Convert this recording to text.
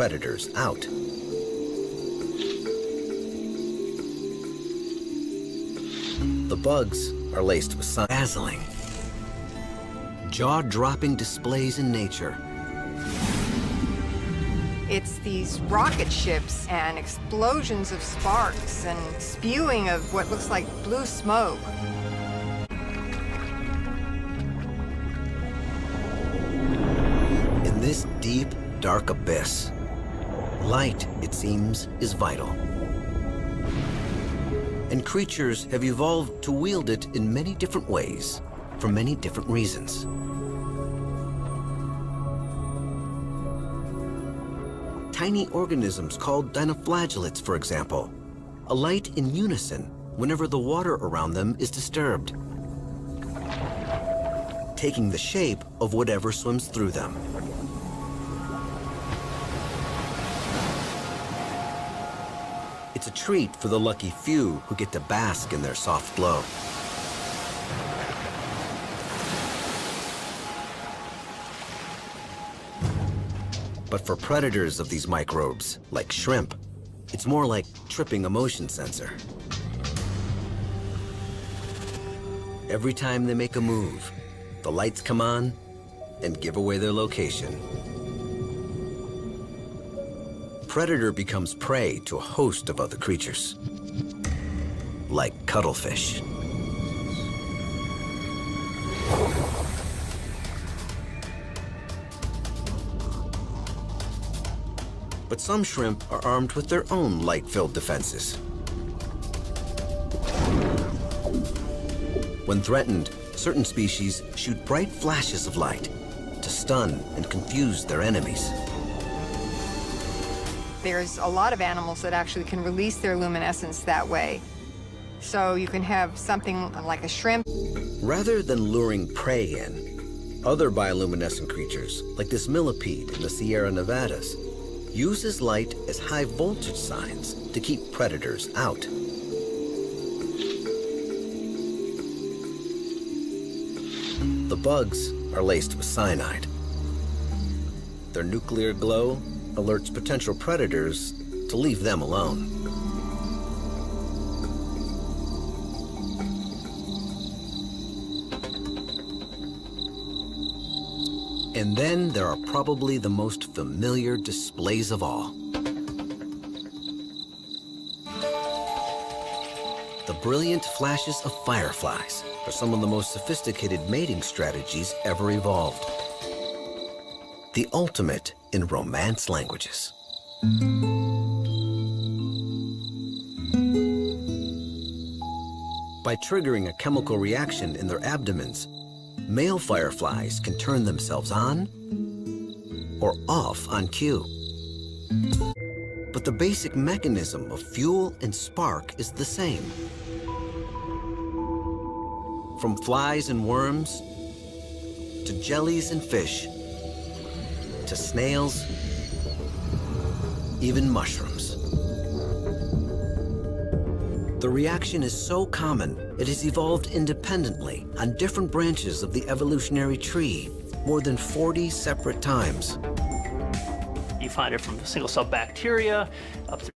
predators out. The bugs are laced with dazzling, jaw-dropping displays in nature. It's these rocket ships and explosions of sparks and spewing of what looks like blue smoke. In this deep, dark abyss, light, it seems, is vital. And creatures have evolved to wield it in many different ways, for many different reasons. Tiny organisms called dinoflagellates, for example, alight in unison whenever the water around them is disturbed, taking the shape of whatever swims through them. It's a treat for the lucky few who get to bask in their soft glow. But for predators of these microbes, like shrimp, it's more like tripping a motion sensor. Every time they make a move, the lights come on and give away their location. Predator becomes prey to a host of other creatures, like cuttlefish. But some shrimp are armed with their own light-filled defenses. When threatened, certain species shoot bright flashes of light to stun and confuse their enemies. There's a lot of animals that actually can release their luminescence that way. So you can have something like a shrimp. Rather than luring prey in, other bioluminescent creatures, like this millipede in the Sierra Nevadas, uses light as high voltage signs to keep predators out. The bugs are laced with cyanide. Their nuclear glow alerts potential predators to leave them alone. And then there are probably the most familiar displays of all. The brilliant flashes of fireflies are some of the most sophisticated mating strategies ever evolved. The ultimate in romance languages. By triggering a chemical reaction in their abdomens, male fireflies can turn themselves on or off on cue. But the basic mechanism of fuel and spark is the same. From flies and worms, to jellies and fish, to snails, even mushrooms. The reaction is so common, it has evolved independently on different branches of the evolutionary tree more than 40 separate times. You find it from single-cell bacteria up through